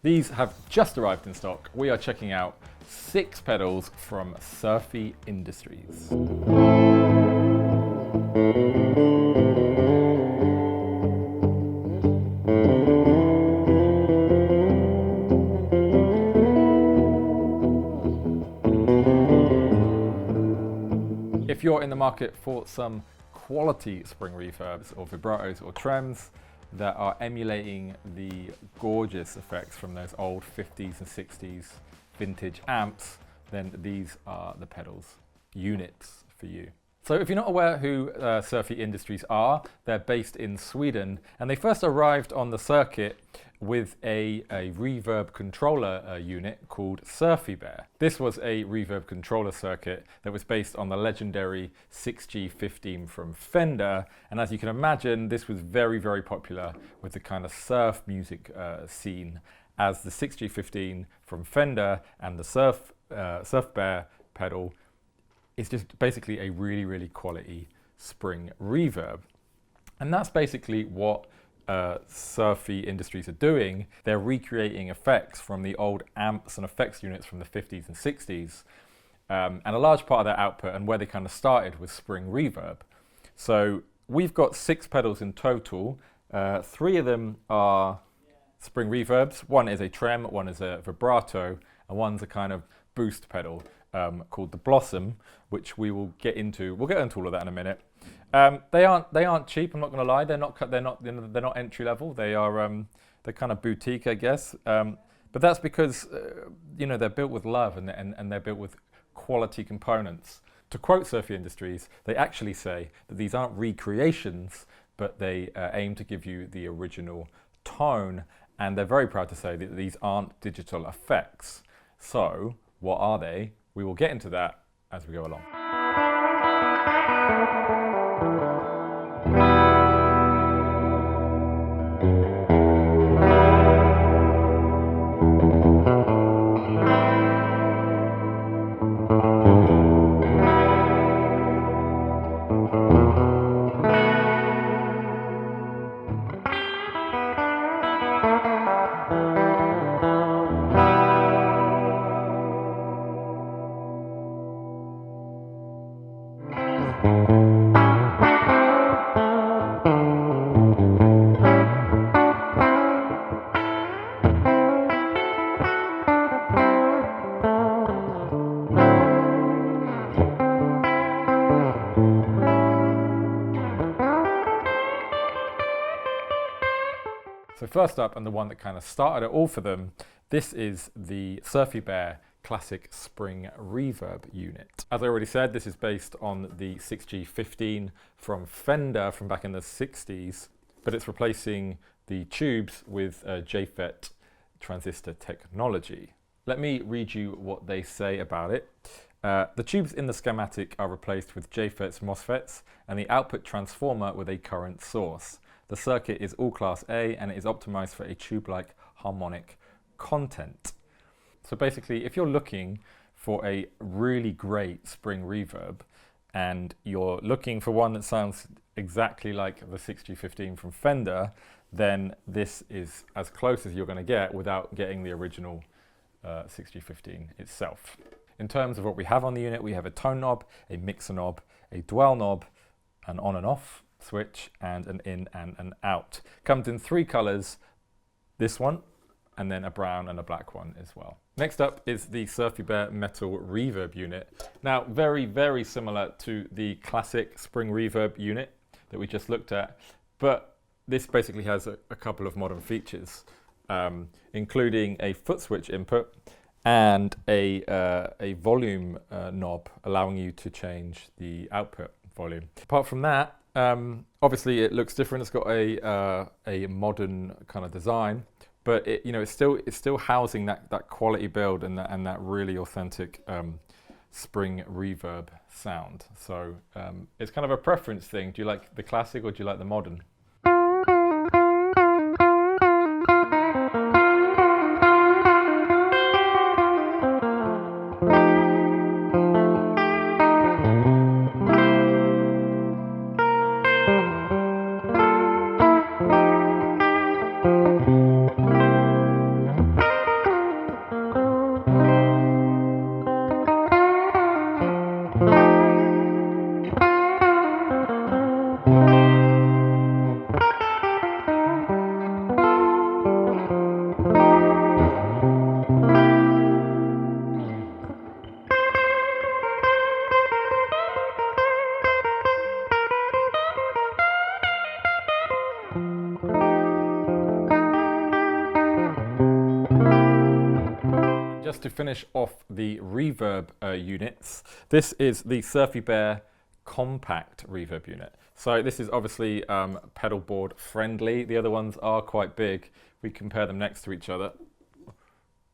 These have just arrived in stock. We are checking out 6 pedals from Surfy Industries. If you're in the market for some quality spring reverbs or vibratos or trems that are emulating the gorgeous effects from those old 50s and 60s vintage amps, then these are the pedals, units for you. So if you're not aware who Surfy Industries are, they're based in Sweden, and they first arrived on the circuit with a reverb controller unit called SurfyBear. This was a reverb controller circuit that was based on the legendary 6G15 from Fender, and as you can imagine, this was very, very popular with the kind of surf music scene, as the 6G15 from Fender and the SurfyBear pedal is just basically a really, really quality spring reverb. And that's basically what Surfy Industries are doing. They're recreating effects from the old amps and effects units from the 50s and 60s. And a large part of their output and where they kind of started was spring reverb. So we've got 6 pedals in total. 3 of them are spring reverbs. One is a trem, one is a vibrato, and one's a kind of boost pedal called the Blossom, which we will get into. We'll get into all of that in a minute. They aren't cheap. I'm not going to lie. They're not entry level. They're kind of boutique, I guess. But that's because they're built with love and they're built with quality components. To quote Surfy Industries, they actually say that these aren't recreations, but they aim to give you the original tone. And they're very proud to say that these aren't digital effects. So what are they? We will get into that as we go along. So first up, and the one that kind of started it all for them, this is the SurfyBear Classic Spring Reverb unit. As I already said, this is based on the 6G15 from Fender from back in the 60s, but it's replacing the tubes with JFET transistor technology. Let me read you what they say about it. The tubes in the schematic are replaced with JFET's MOSFETs and the output transformer with a current source. The circuit is all Class A and it is optimized for a tube-like harmonic content. So basically, if you're looking for a really great spring reverb and you're looking for one that sounds exactly like the 6G15 from Fender, then this is as close as you're going to get without getting the original 6G15 itself. In terms of what we have on the unit, we have a tone knob, a mixer knob, a dwell knob, an on and off switch, and an in and an out. Comes in 3 colors, this one, and then a brown and a black one as well. Next up is the SurfyBear Metal Reverb unit. Now, very, very similar to the classic spring reverb unit that we just looked at, but this basically has a couple of modern features, including a foot switch input and a volume knob allowing you to change the output volume. Apart from that, obviously it looks different. It's got a modern kind of design, but it's still housing that quality build and that really authentic spring reverb sound. So it's kind of a preference thing. Do you like the classic or do you like the modern? Just to finish off the reverb units, this is the SurfyBear compact reverb unit. So this is obviously pedal board friendly. The other ones are quite big. We compare them next to each other.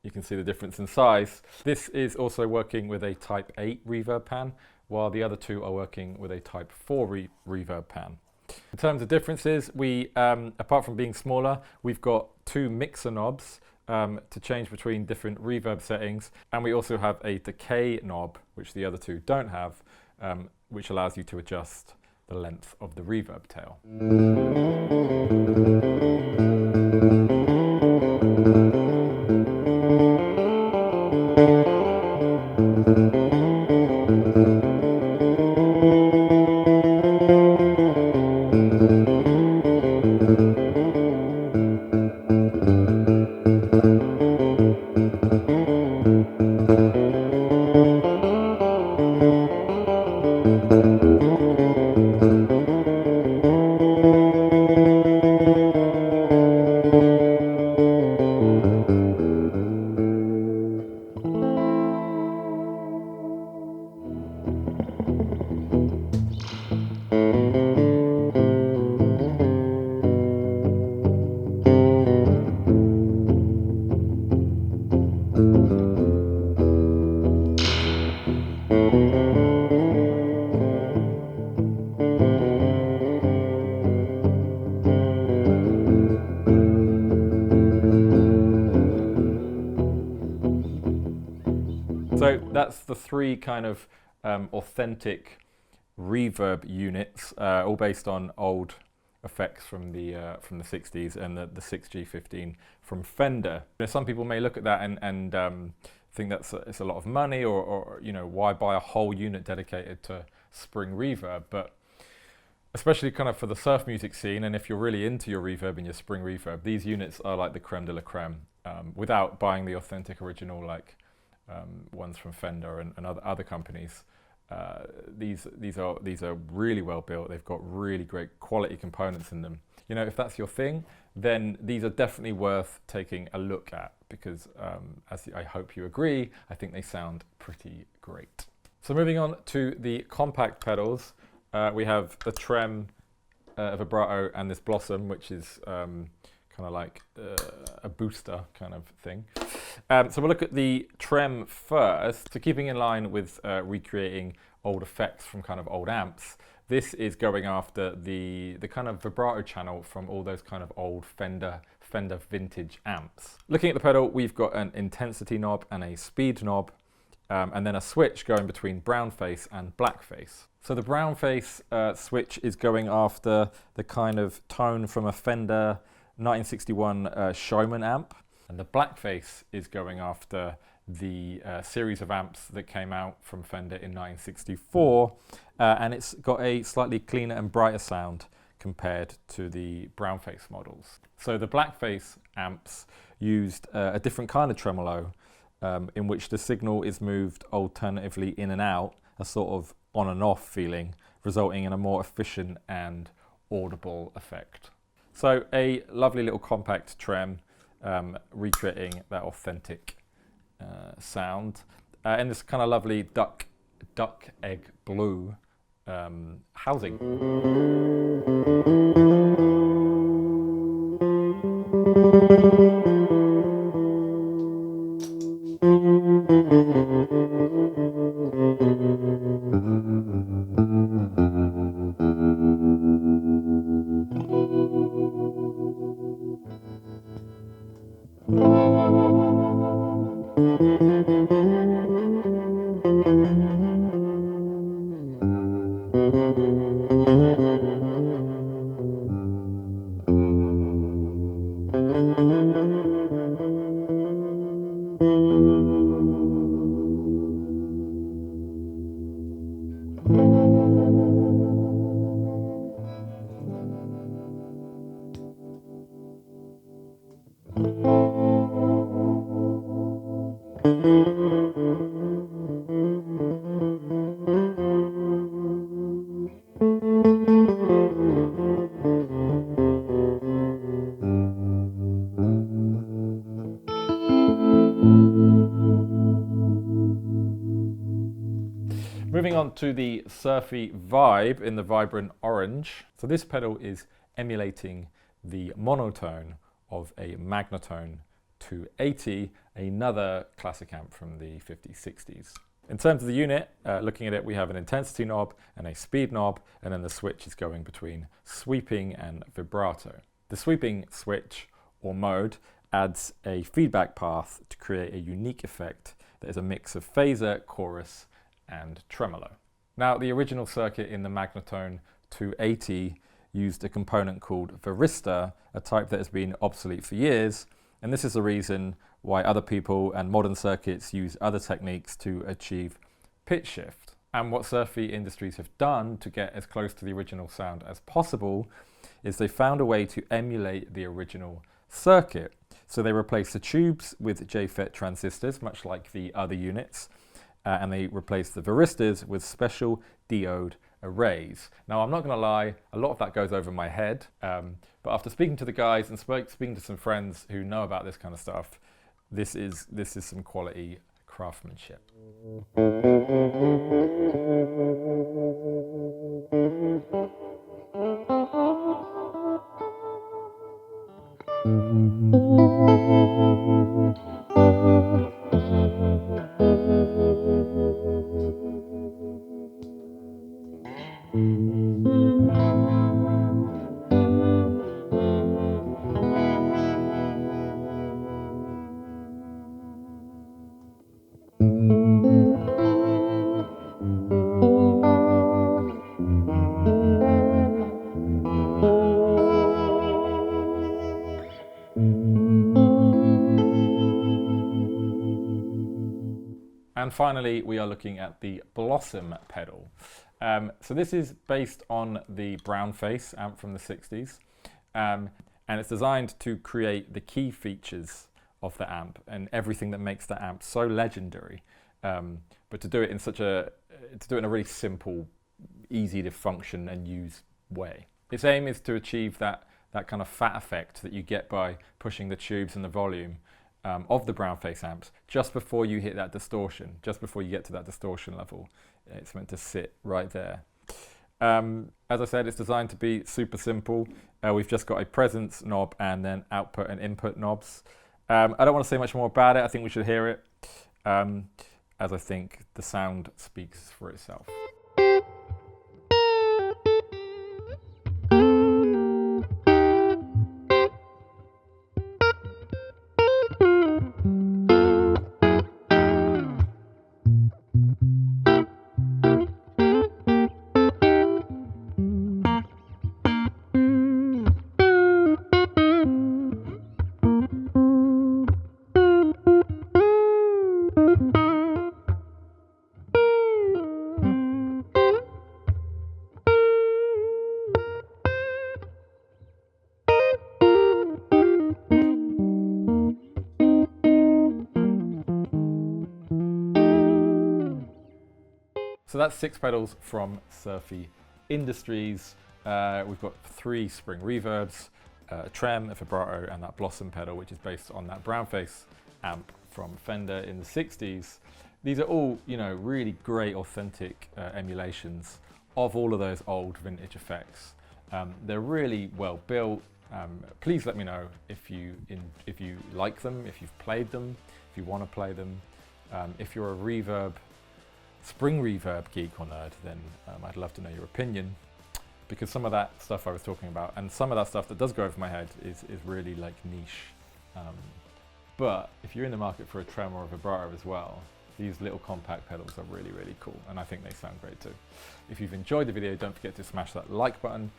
You can see the difference in size. This is also working with a Type 8 reverb pan, while the other two are working with a Type 4 reverb pan. In terms of differences, we, apart from being smaller, we've got two mixer knobs to change between different reverb settings, and we also have a decay knob, which the other two don't have, which allows you to adjust the length of the reverb tail. So that's the three kind of authentic reverb units, all based on old effects from the 60s and the 6G15 from Fender. You know, some people may look at that and think it's a lot of money, or you know, why buy a whole unit dedicated to spring reverb? But especially kind of for the surf music scene, and if you're really into your reverb and your spring reverb, these units are like the creme de la creme, without buying the authentic original like ones from Fender and other companies. These are really well built. They've got really great quality components in them. You know, if that's your thing, then these are definitely worth taking a look at, because as I hope you agree, I think they sound pretty great. So moving on to the compact pedals, we have the Trem, Vibrato, and this Blossom, which is kind of like a booster kind of thing. So we'll look at the Trem first. So keeping in line with recreating old effects from kind of old amps, this is going after the kind of vibrato channel from all those kind of old Fender vintage amps. Looking at the pedal, we've got an intensity knob and a speed knob, and then a switch going between brown face and black face. So the brown face switch is going after the kind of tone from a Fender 1961 Showman amp, and the black face is going after the series of amps that came out from Fender in 1964, and it's got a slightly cleaner and brighter sound compared to the brown face models. So the black face amps used a different kind of tremolo, in which the signal is moved alternatively in and out, a sort of on and off feeling, resulting in a more efficient and audible effect. So a lovely little compact Trem, recreating that authentic sound, in this kind of lovely duck egg blue housing. Moving on to the Surfy Vibe in the vibrant orange. So this pedal is emulating the monotone of a Magnatone 280, another classic amp from the 50s, 60s. In terms of the unit, looking at it, we have an intensity knob and a speed knob, and then the switch is going between sweeping and vibrato. The sweeping switch or mode adds a feedback path to create a unique effect that is a mix of phaser, chorus, and tremolo. Now, the original circuit in the Magnatone 280 used a component called varistor, a type that has been obsolete for years, and this is the reason why other people and modern circuits use other techniques to achieve pitch shift. And what Surfy Industries have done to get as close to the original sound as possible is they found a way to emulate the original circuit. So they replaced the tubes with JFET transistors, much like the other units, and they replaced the varistors with special diode arrays. Now, I'm not going to lie, a lot of that goes over my head, but after speaking to the guys and speaking to some friends who know about this kind of stuff, this is some quality craftsmanship. And finally, we are looking at the Blossom pedal. So this is based on the brown face amp from the 60s. And it's designed to create the key features of the amp and everything that makes the amp so legendary. But to do it in a really simple, easy to function and use way. Its aim is to achieve that kind of fat effect that you get by pushing the tubes and the volume of the brown face amps just before you hit that distortion, just before you get to that distortion level. It's meant to sit right there. As I said, it's designed to be super simple. We've just got a presence knob and then output and input knobs. I don't want to say much more about it. I think we should hear it, as I think the sound speaks for itself. So that's 6 pedals from Surfy Industries. We've got 3 spring reverbs, a trem, a vibrato, and that Blossom pedal, which is based on that brown face amp from Fender in the 60s. These are all, really great, authentic emulations of all of those old vintage effects. They're really well built. Please let me know if you like them, if you've played them, if you want to play them. If you're a spring reverb geek or nerd, then I'd love to know your opinion, because some of that stuff I was talking about and some of that stuff that does go over my head is really like niche. But if you're in the market for a trem or a vibrato as well, these little compact pedals are really, really cool, and I think they sound great too. If you've enjoyed the video, don't forget to smash that like button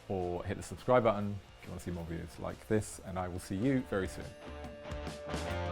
or hit the subscribe button if you want to see more videos like this, and I will see you very soon.